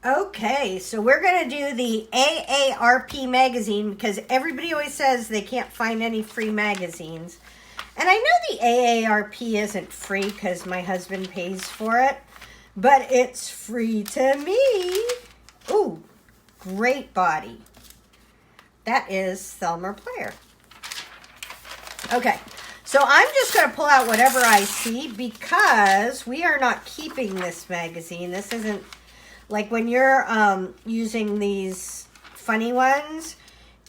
Okay, so we're going to do the AARP magazine because everybody always says they can't find any free magazines. And I know the AARP isn't free because my husband pays for it, but it's free to me. Ooh, great body. That is Selma Blair. Okay, so I'm just going to pull out whatever I see because we are not keeping this magazine. This isn't... Like when you're using these funny ones,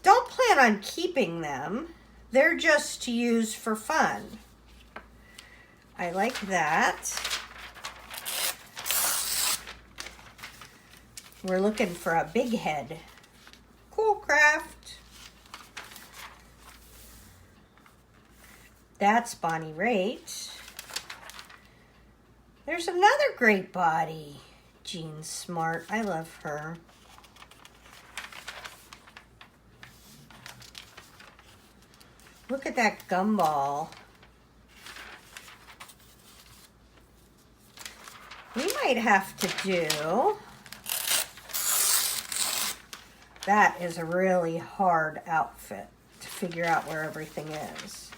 don't plan on keeping them. They're just to use for fun. I like that. We're looking for a big head. Cool craft. That's Bonnie Raitt. There's another great body. Jean Smart. I love her. Look at that gumball. We might have to do... That is a really hard outfit to figure out where everything is.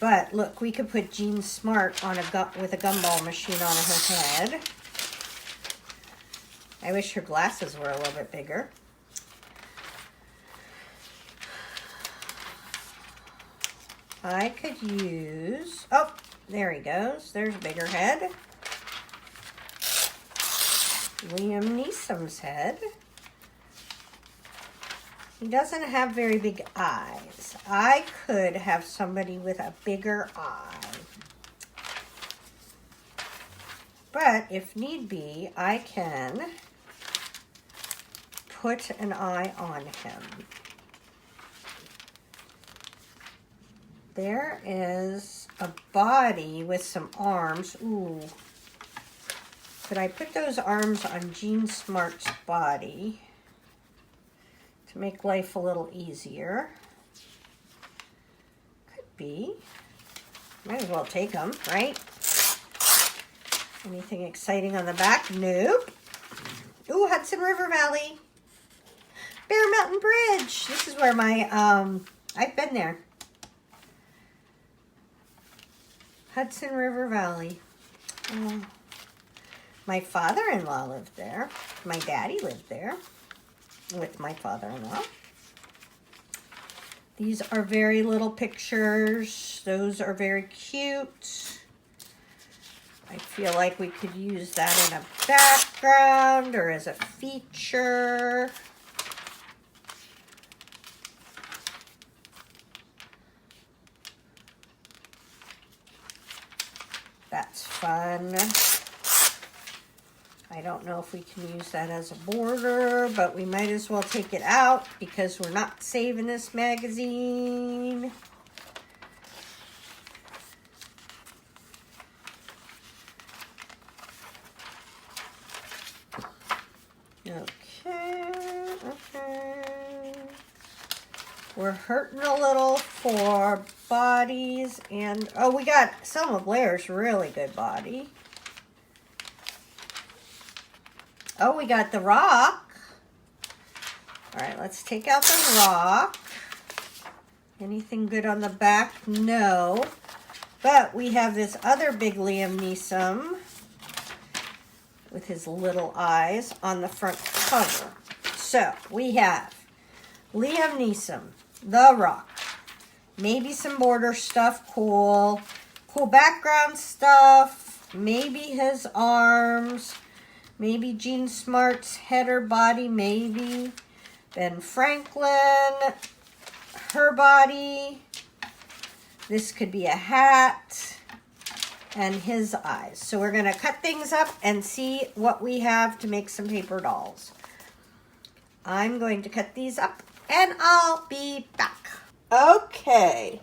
But look, we could put Jean Smart on with a gumball machine on her head. I wish her glasses were a little bit bigger. I could use... Oh, there he goes. There's a bigger head. Liam Neeson's head. He doesn't have very big eyes. I could have somebody with a bigger eye. But if need be, I can put an eye on him. There is a body with some arms. Ooh. Could I put those arms on Jean Smart's body to make life a little easier? Could be. Might as well take them, right? Anything exciting on the back? Nope. Ooh, Hudson River Valley. Bear Mountain Bridge. This is where my, I've been there. Hudson River Valley. My father-in-law lived there. My daddy lived there with my father-in-law. These are very little pictures. Those are very cute. I feel like we could use that in a background or as a feature. That's fun. I don't know if we can use that as a border, but we might as well take it out because we're not saving this magazine. Okay. We're hurting a little for bodies and, oh, we got Selma Blair's really good body. Oh, we got the rock. All right, let's take out the rock. Anything good on the back? No. But we have this other big Liam Neeson with his little eyes on the front cover. So we have Liam Neeson, the rock. Maybe some border stuff, cool background stuff. Maybe his arms. Maybe Jean Smart's head or body, maybe. Ben Franklin, her body. This could be a hat. And his eyes. So we're going to cut things up and see what we have to make some paper dolls. I'm going to cut these up and I'll be back. Okay.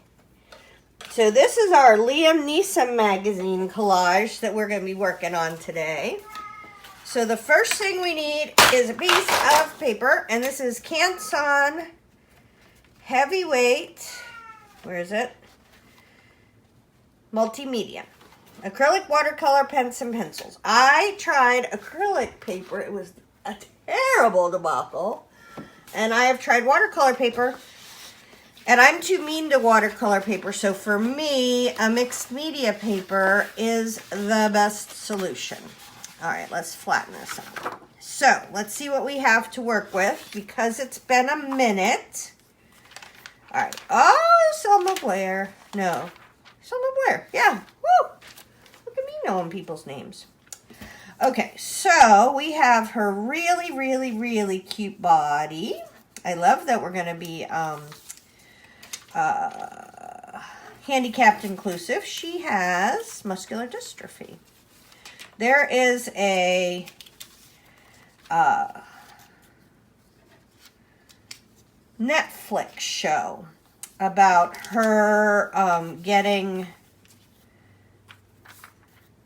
So this is our Liam Neeson magazine collage that we're going to be working on today. So the first thing we need is a piece of paper, and this is Canson Heavyweight, where is it? Multimedia. Acrylic, watercolor, pens, and pencils. I tried acrylic paper. It was a terrible debacle. And I have tried watercolor paper, and I'm too mean to watercolor paper. So for me, a mixed media paper is the best solution. All right, let's flatten this out. So let's see what we have to work with because it's been a minute. All right. Oh, Selma Blair. No. Selma Blair. Yeah. Woo. Look at me knowing people's names. Okay, so we have her really, really, really cute body. I love that we're going to be handicapped inclusive. She has muscular dystrophy. There is a Netflix show about her getting...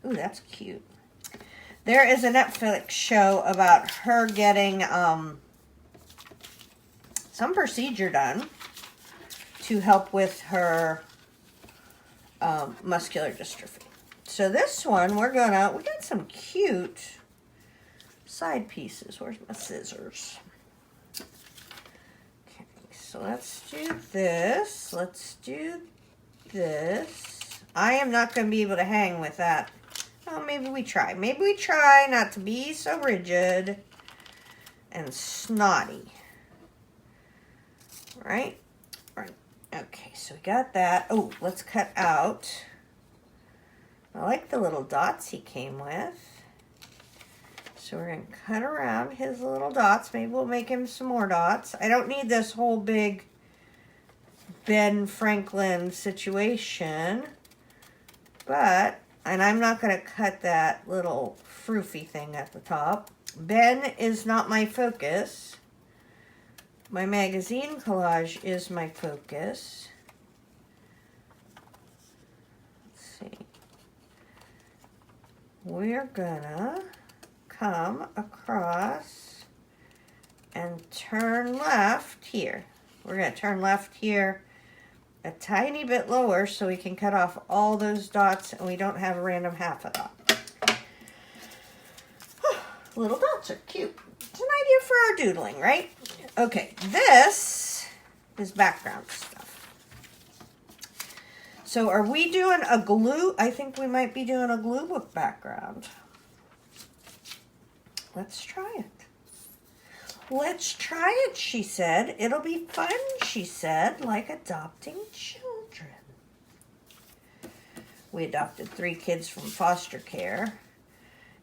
Ooh, that's cute. There is a Netflix show about her getting some procedure done to help with her muscular dystrophy. So this one, we got some cute side pieces. Where's my scissors? Okay, so let's do this. Let's do this. I am not going to be able to hang with that. Oh, maybe we try. Maybe we try not to be so rigid and snotty. Right? Right. Okay, so we got that. Oh, let's cut out. I like the little dots he came with. So we're going to cut around his little dots. Maybe we'll make him some more dots. I don't need this whole big Ben Franklin situation. But... and I'm not going to cut that little froofy thing at the top. Ben is not my focus. My magazine collage is my focus. Let's see. We're gonna come across and turn left here. We're going to turn left here a tiny bit lower so we can cut off all those dots and we don't have a random half a dot. Little dots are cute. It's an idea for our doodling, right? Okay, this is background stuff. So are we doing a glue? I think we might be doing a glue book background. Let's try it. Let's try it, she said. It'll be fun, she said, like adopting children. We adopted 3 kids from foster care.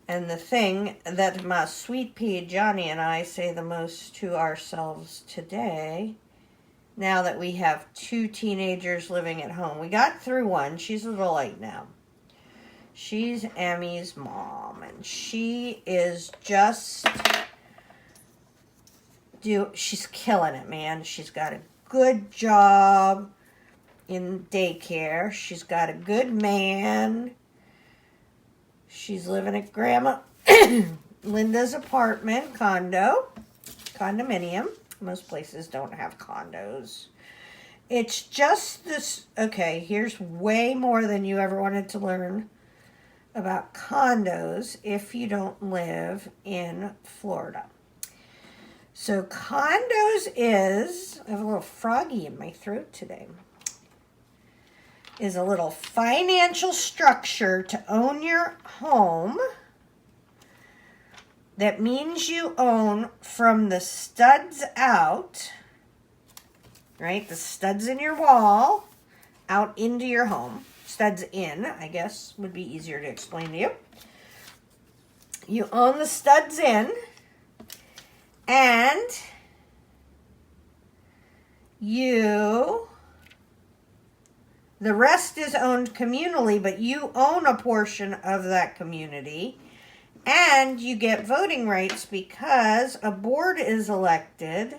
And the thing that my sweet pea Johnny and I say the most to ourselves today, now that we have 2 teenagers living at home. We got through one. She's a little late now. She's Emmy's mom, and she is just... she's killing it, man. She's got a good job in daycare. She's got a good man. She's living at Grandma Linda's apartment, condominium. Most places don't have condos. It's just this, okay, here's way more than you ever wanted to learn about condos if you don't live in Florida. So condos is, I have a little froggy in my throat today, is a little financial structure to own your home. That means you own from the studs out, right? The studs in your wall out into your home. Studs in, I guess, would be easier to explain to you. You own the studs in. And the rest is owned communally, but you own a portion of that community, and you get voting rights because a board is elected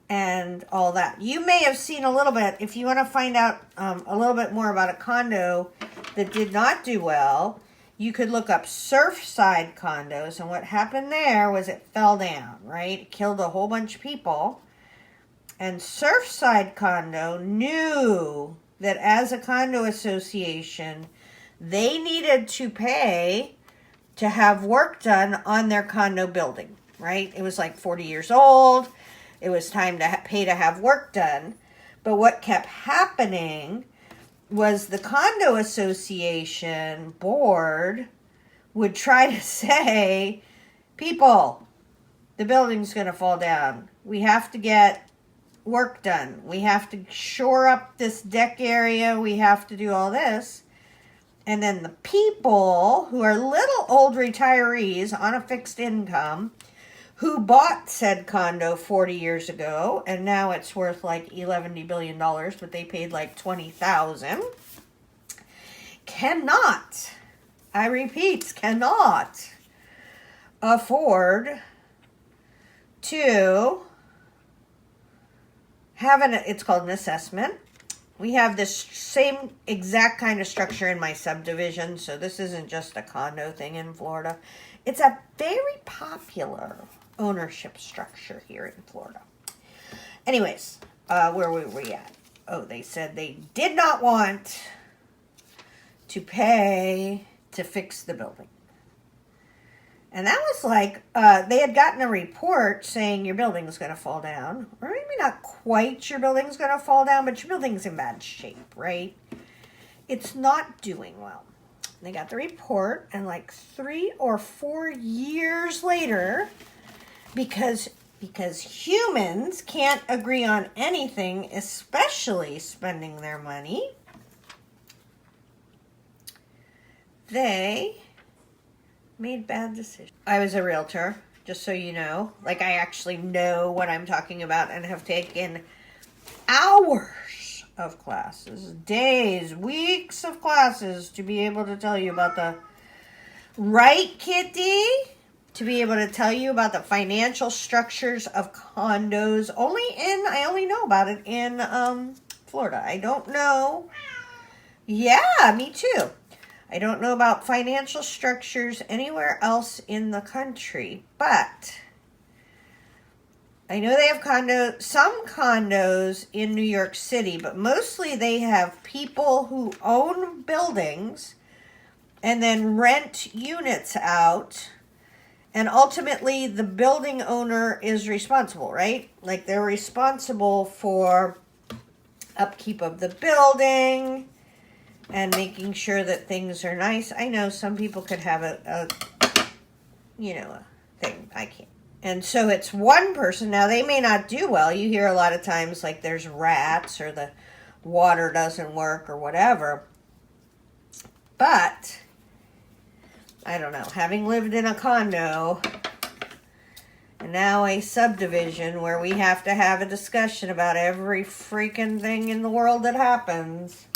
and all that. You may have seen a little bit, if you want to find out a little bit more about a condo that did not do well, you could look up Surfside condos, and what happened there was it fell down, right? It killed a whole bunch of people. And Surfside condo knew that as a condo association, they needed to pay to have work done on their condo building, right? It was like 40 years old. It was time to pay to have work done. But what kept happening was the condo association board would try to say, people, the building's going to fall down. We have to get work done. We have to shore up this deck area. We have to do all this. And then the people who are little old retirees on a fixed income who bought said condo 40 years ago, and now it's worth like $11 billion, but they paid like $20,000, cannot, I repeat, cannot afford to have it's called an assessment. We have this same exact kind of structure in my subdivision, so this isn't just a condo thing in Florida. It's a very popular ownership structure here in Florida. Anyways, where were we at? Oh, they said they did not want to pay to fix the building. And that was like, they had gotten a report saying your building's going to fall down. Or maybe not quite your building's going to fall down, but your building's in bad shape, right? It's not doing well. They got the report, and like 3 or 4 years later, because humans can't agree on anything, especially spending their money, they made bad decisions. I was a realtor, just so you know. Like, I actually know what I'm talking about and have taken hours of classes, days, weeks of classes to be able to tell you about the right, Kitty, to be able to tell you about the financial structures of condos. I only know about it in Florida. I don't know. Yeah, me too. I don't know about financial structures anywhere else in the country, but I know they have some condos in New York City, but mostly they have people who own buildings and then rent units out, and ultimately the building owner is responsible, right? Like, they're responsible for upkeep of the building and making sure that things are nice. I know some people could have a thing. I can't. And so it's one person. Now, they may not do well. You hear a lot of times, like, there's rats or the water doesn't work or whatever. But, I don't know. Having lived in a condo and now a subdivision where we have to have a discussion about every freaking thing in the world that happens,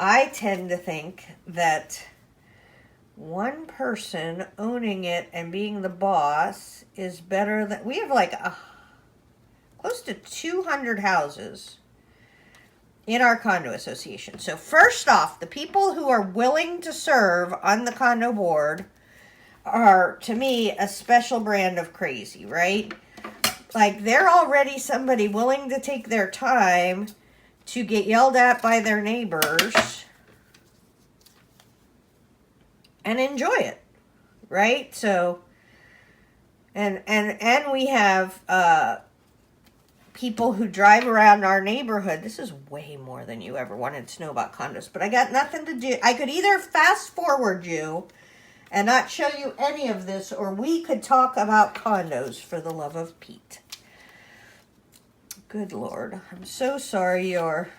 I tend to think that one person owning it and being the boss is better than... We have like close to 200 houses in our condo association. So first off, the people who are willing to serve on the condo board are, to me, a special brand of crazy, right? Like, they're already somebody willing to take their time to get yelled at by their neighbors and enjoy it, right? So, and we have people who drive around our neighborhood. This is way more than you ever wanted to know about condos, but I got nothing to do. I could either fast forward you and not show you any of this, or we could talk about condos, for the love of Pete. Good Lord. I'm so sorry you're...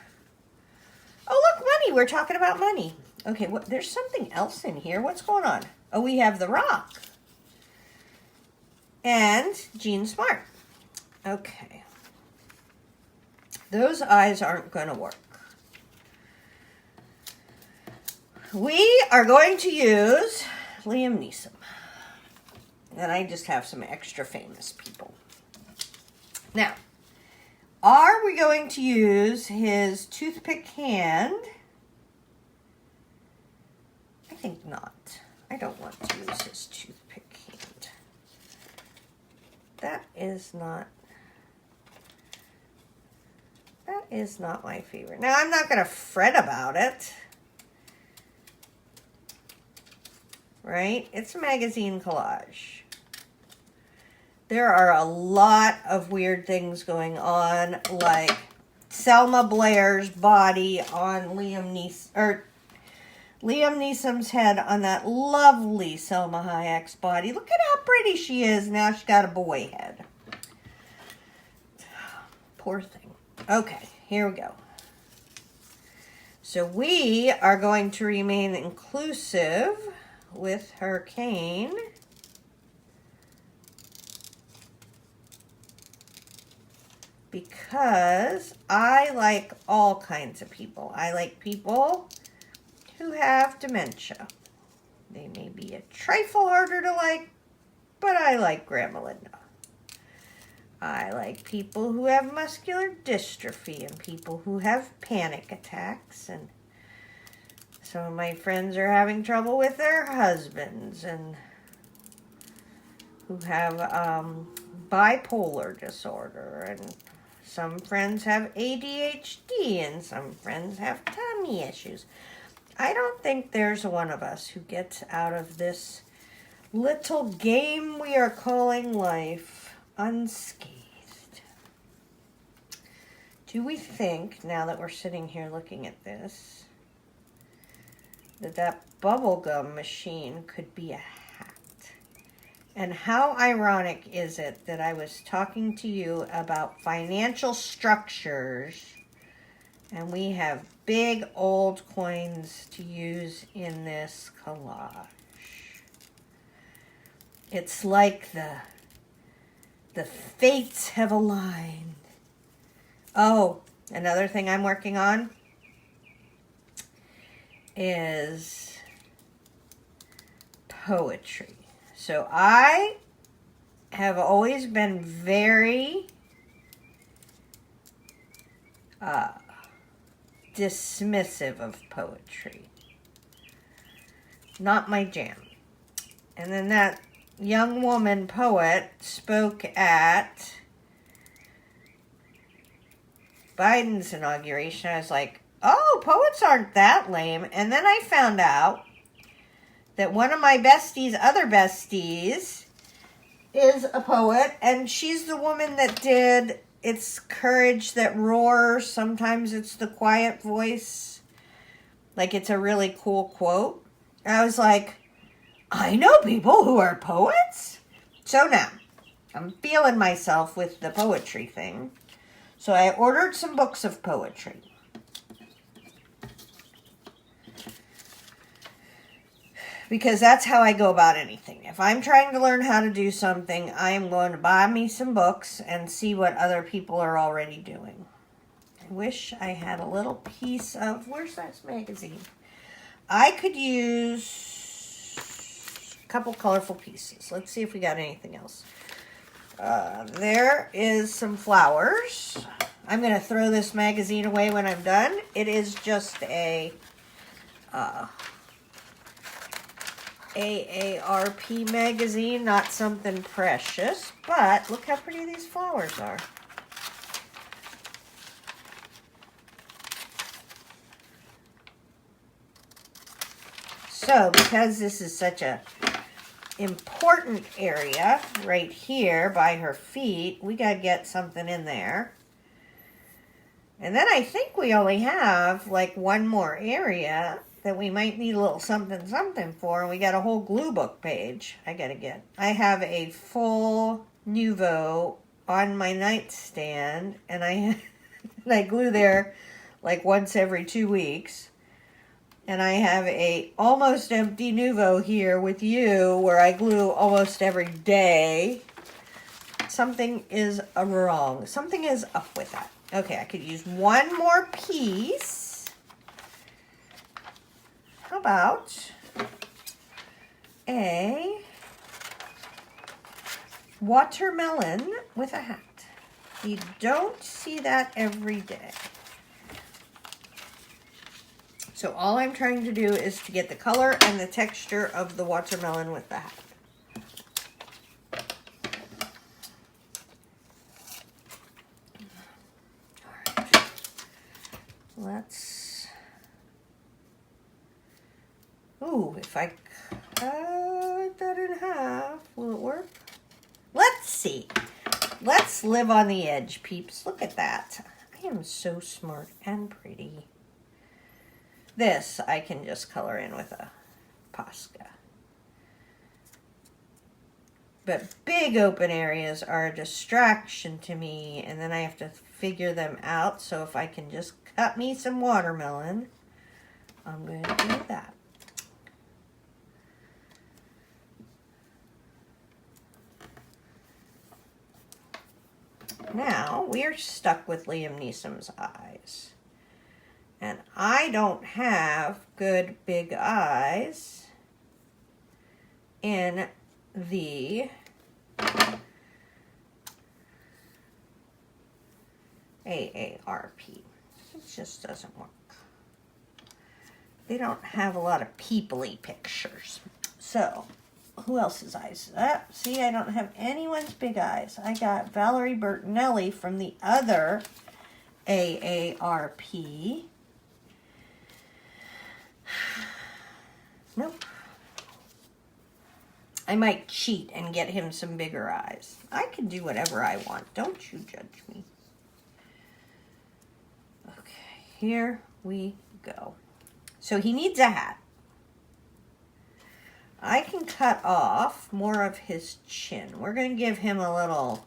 Oh, look, money. We're talking about money. Okay, there's something else in here. What's going on? Oh, we have the rock. And Gene Smart. Okay. Those eyes aren't going to work. We are going to use Liam Neeson. And I just have some extra famous people. Now, are we going to use his toothpick hand? I think not. I don't want to use his toothpick hand. That is not my favorite. Now, I'm not going to fret about it. right? It's a magazine collage. There are a lot of weird things going on, like Selma Blair's body on Liam Neeson's head on that lovely Selma Hayek's body. Look at how pretty she is. Now she's got a boy head. Poor thing. Okay, here we go. So we are going to remain inclusive with Hurricane. Because I like all kinds of people. I like people who have dementia. They may be a trifle harder to like, but I like Grandma Linda. I like people who have muscular dystrophy and people who have panic attacks. And some of my friends are having trouble with their husbands and who have bipolar disorder. And some friends have ADHD and some friends have tummy issues. I don't think there's one of us who gets out of this little game we are calling life unscathed. Do we think, now that we're sitting here looking at this, that bubblegum machine could be a hat? And how ironic is it that I was talking to you about financial structures and we have big old coins to use in this collage? It's like the fates have aligned. Oh, another thing I'm working on is poetry. So I have always been very dismissive of poetry. Not my jam. And then that young woman poet spoke at Biden's inauguration. I was like, oh, poets aren't that lame. And then I found out that one of my besties' other besties is a poet, and she's the woman that did It's Courage That Roars, Sometimes It's the Quiet Voice. Like, it's a really cool quote. I was like, I know people who are poets. So now, I'm feeling myself with the poetry thing. So I ordered some books of poetry. Because that's how I go about anything. If I'm trying to learn how to do something, I am going to buy me some books and see what other people are already doing. I wish I had a little piece of, where's that magazine? I could use a couple colorful pieces. Let's see if we got anything else. There is some flowers. I'm going to throw this magazine away when I'm done. It is just a AARP magazine, not something precious, but look how pretty these flowers are. So, because this is such a important area right here by her feet, we got to get something in there. And then I think we only have like one more area that we might need a little something for, and we got a whole glue book page I gotta get. I have a full Nuvo on my nightstand, and I glue there like once every 2 weeks. And I have a almost empty Nuvo here with you where I glue almost every day. Something is wrong. Something is up with that. Okay, I could use one more piece. How about a watermelon with a hat? You don't see that every day. So all I'm trying to do is to get the color and the texture of the watermelon with the hat. All right. Let's... Ooh, if I That in half. Will it work? Let's see. Let's live on the edge, peeps. Look at that. I am so smart and pretty. This I can just color in with a Posca. But big open areas are a distraction to me, and then I have to figure them out. So if I can just cut me some watermelon, I'm going to do that. Now we're stuck with Liam Neeson's eyes. And I don't have good big eyes in the AARP. It just doesn't work. They don't have a lot of people-y pictures. So, who else's eyes? See, I don't have anyone's big eyes. I got Valerie Bertinelli from the other AARP. Nope. I might cheat and get him some bigger eyes. I can do whatever I want. Don't you judge me. Okay, here we go. So he needs a hat. I can cut off more of his chin. We're going to give him a little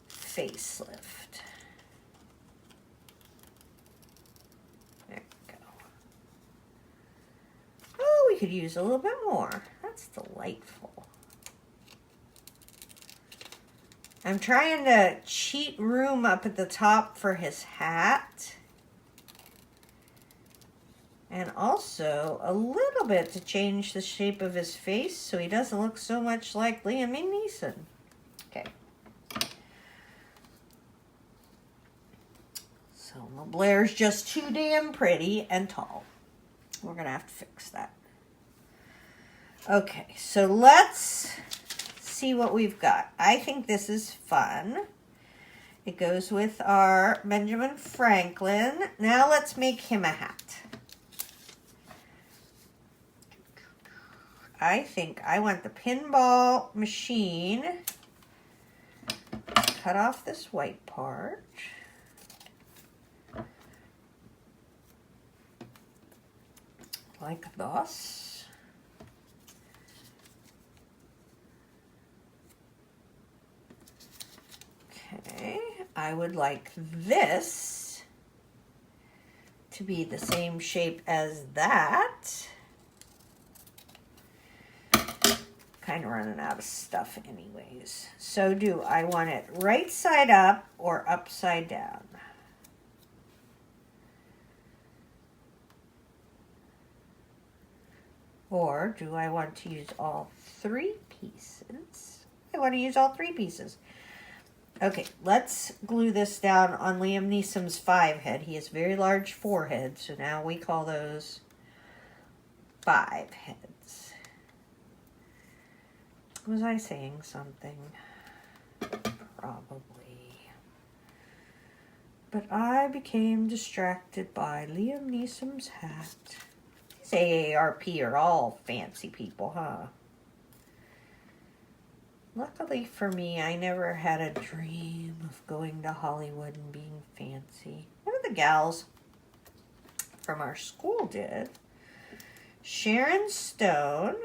facelift. There we go. Oh, we could use a little bit more. That's delightful. I'm trying to cheat room up at the top for his hat. And also a little bit to change the shape of his face so he doesn't look so much like Liam Neeson. Okay. Selma Blair's just too damn pretty and tall. We're going to have to fix that. Okay, so let's see what we've got. I think this is fun. It goes with our Benjamin Franklin. Now let's make him a hat. I think I want the pinball machine. Cut off this white part. Like this. Okay, I would like this to be the same shape as that. Kind of running out of stuff anyways. So do I want it right side up or upside down? Or do I want to use all three pieces? I want to use all three pieces. Okay, let's glue this down on Liam Neeson's 5 head. He has very large forehead, so now we call those 5 heads. Was I saying something? Probably. But I became distracted by Liam Neeson's hat. These AARP are all fancy people, huh? Luckily for me, I never had a dream of going to Hollywood and being fancy. One of the gals from our school did. Sharon Stone,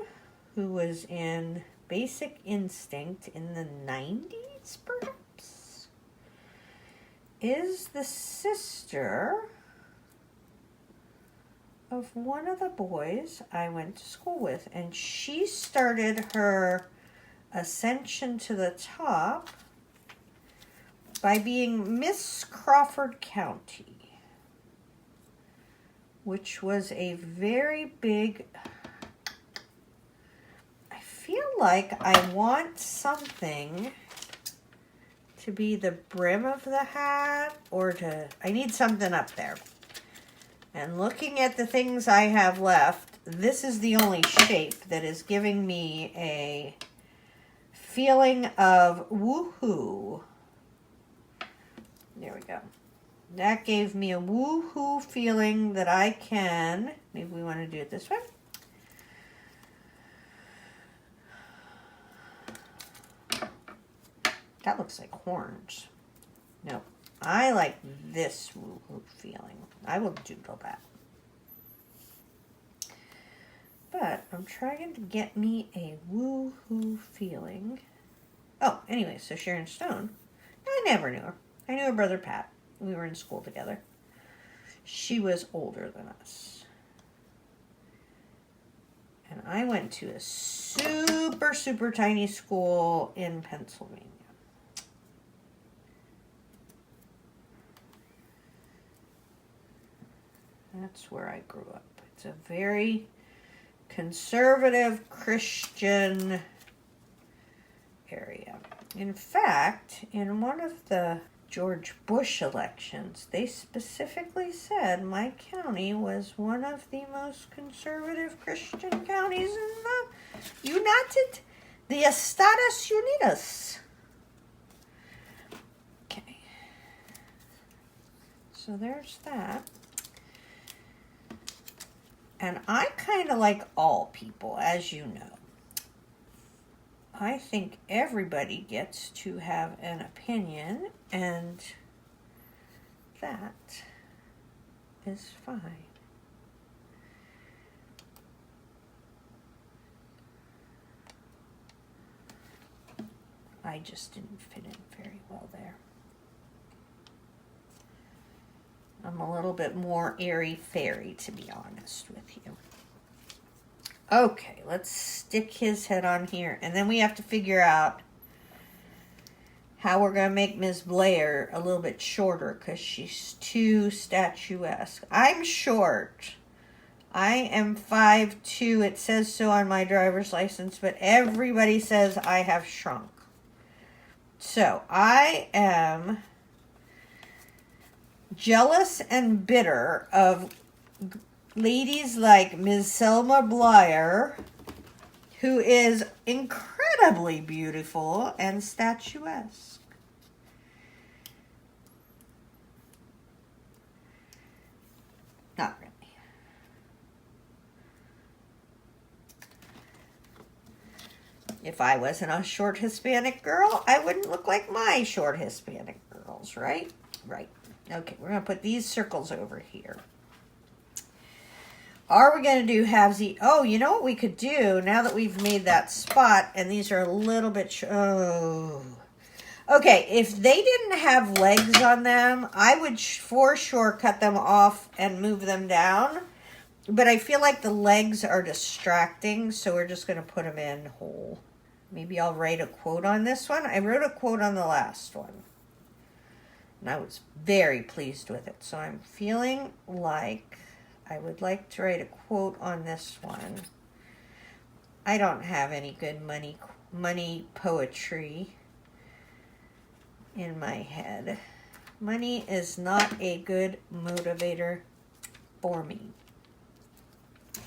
who was in Basic Instinct in the 90s, perhaps, is the sister of one of the boys I went to school with. And she started her ascension to the top by being Miss Crawford County, which was a very big... I feel like I want something to be the brim of the hat, or I need something up there. And looking at the things I have left, this is the only shape that is giving me a feeling of woohoo. There we go. That gave me a woohoo feeling that I can, maybe we want to do it this way. That looks like horns. No, I like this woo-hoo feeling. I will doodle that. But I'm trying to get me a woo-hoo feeling. Oh, anyway, so Sharon Stone. I never knew her. I knew her brother Pat. We were in school together. She was older than us. And I went to a super, super tiny school in Pennsylvania. That's where I grew up. It's a very conservative Christian area. In fact, in one of the George Bush elections, they specifically said my county was one of the most conservative Christian counties in the Estados Unidos. Okay. So there's that. And I kind of like all people, as you know. I think everybody gets to have an opinion, and that is fine. I just didn't fit in very well there. I'm a little bit more airy-fairy, to be honest with you. Okay, let's stick his head on here. And then we have to figure out how we're going to make Ms. Blair a little bit shorter because she's too statuesque. I'm short. I am 5'2". It says so on my driver's license, but everybody says I have shrunk. So I am jealous and bitter of ladies like Ms. Selma Blair, who is incredibly beautiful and statuesque. Not really. If I wasn't a short Hispanic girl, I wouldn't look like my short Hispanic girls, right? Right. Okay, we're going to put these circles over here. Are we going to do halvesy? Oh, you know what we could do now that we've made that spot, and these are a little bit... Oh. Okay, if they didn't have legs on them, I would for sure cut them off and move them down. But I feel like the legs are distracting, so we're just going to put them in whole. Maybe I'll write a quote on this one. I wrote a quote on the last one. And I was very pleased with it. So I'm feeling like I would like to write a quote on this one. I don't have any good money poetry in my head. Money is not a good motivator for me.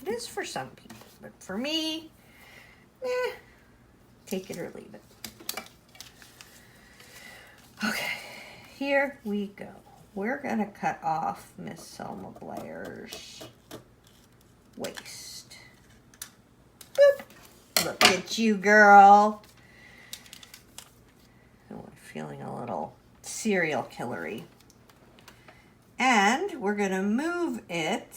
It is for some people, but for me, take it or leave it. Okay. Here we go. We're going to cut off Miss Selma Blair's waist. Boop. Look at you, girl. Oh, I'm feeling a little serial killery. And we're going to move it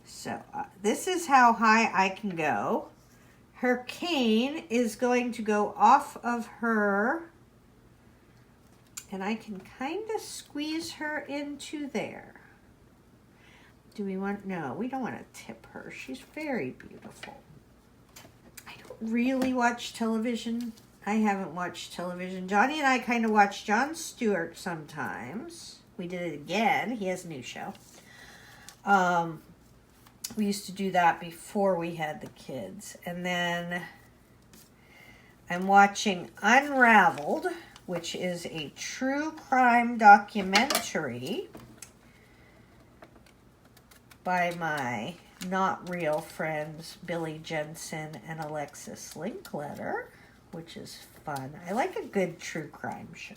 so this is how high I can go. Her cane is going to go off of her, and I can kind of squeeze her into there. Do we want, no, we don't want to tip her. She's very beautiful. I don't really watch television. I haven't watched television. Johnny and I kind of watch Jon Stewart sometimes. We did it again. He has a new show. We used to do that before we had the kids. And then I'm watching Unraveled, which is a true crime documentary by my not real friends Billy Jensen and Alexis Linkletter, which is fun. I like a good true crime show.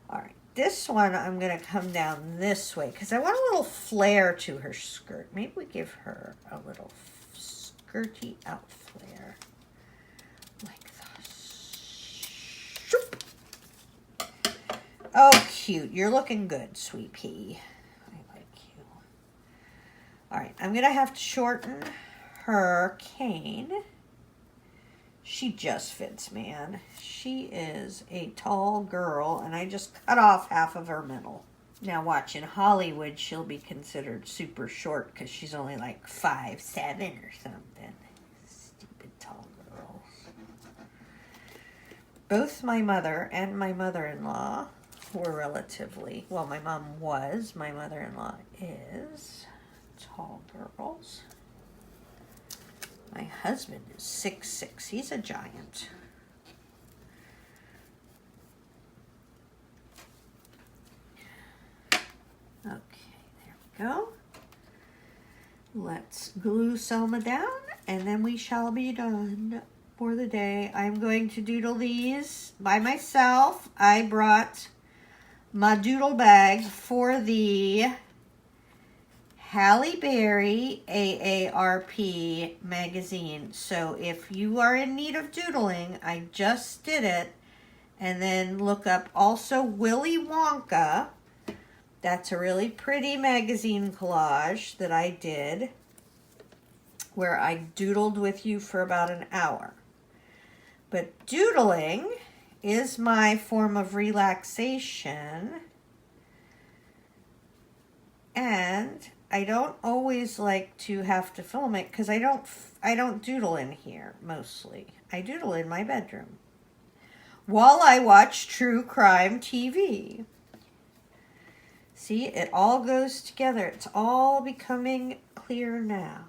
All right, this one I'm going to come down this way because I want a little flare to her skirt. Maybe we give her a little skirty out flare. Like this. Shoop. Oh, cute. You're looking good, sweet pea. I like you. All right, I'm going to have to shorten her cane. She just fits, man. She is a tall girl, and I just cut off half of her middle. Now watch, in Hollywood, she'll be considered super short because she's only like 5'7" or something. Stupid tall girls. Both my mother and my mother-in-law were relatively, well, my mom was, my mother-in-law is tall girls. My husband is 6'6". He's a giant. Okay, there we go. Let's glue Selma down, and then we shall be done for the day. I'm going to doodle these by myself. I brought my doodle bag for the Halle Berry AARP magazine. So if you are in need of doodling, I just did it. And then look up also Willy Wonka. That's a really pretty magazine collage that I did where I doodled with you for about an hour. But doodling is my form of relaxation. And I don't always like to have to film it because I don't doodle in here mostly. I doodle in my bedroom while I watch true crime TV. See, it all goes together. It's all becoming clear now.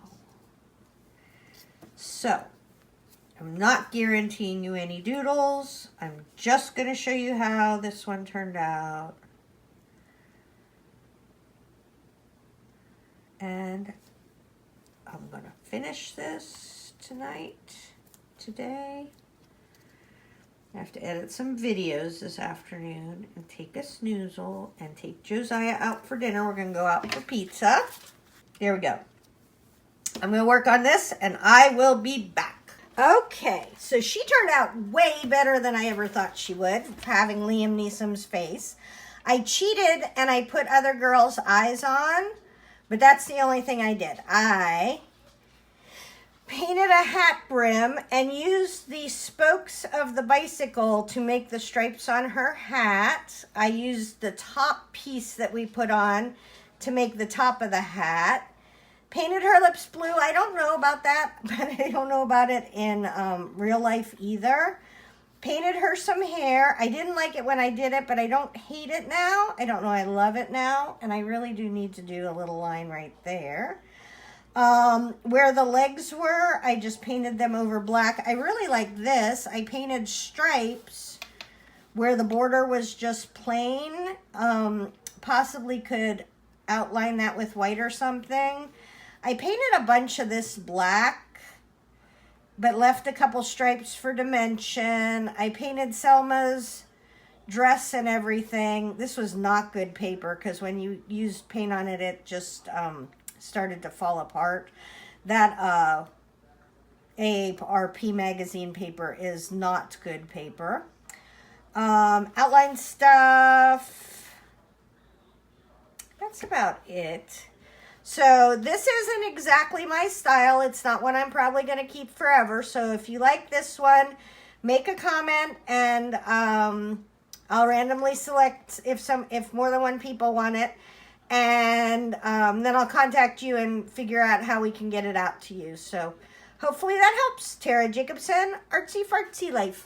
So, I'm not guaranteeing you any doodles. I'm just going to show you how this one turned out. And I'm going to finish this today. I have to edit some videos this afternoon and take a snoozle and take Josiah out for dinner. We're going to go out for pizza. There we go. I'm going to work on this and I will be back. Okay, so she turned out way better than I ever thought she would, having Liam Neeson's face. I cheated and I put other girls' eyes on, but that's the only thing I did. I painted a hat brim and used the spokes of the bicycle to make the stripes on her hat. I used the top piece that we put on to make the top of the hat. Painted her lips blue. I don't know about that, but I don't know about it in real life either. Painted her some hair. I didn't like it when I did it, but I don't hate it now. I don't know, I love it now. And I really do need to do a little line right there. Where the legs were, I just painted them over black. I really like this. I painted stripes where the border was just plain. Possibly could outline that with white or something. I painted a bunch of this black, but left a couple stripes for dimension. I painted Selma's dress and everything. This was not good paper because when you used paint on it, it just started to fall apart. That AARP magazine paper is not good paper. Outline stuff. That's about it. So this isn't exactly my style. It's not one I'm probably going to keep forever. So if you like this one, make a comment and I'll randomly select if more than one people want it. And then I'll contact you and figure out how we can get it out to you. So hopefully that helps. Tara Jacobson, Artsy Fartsy Life.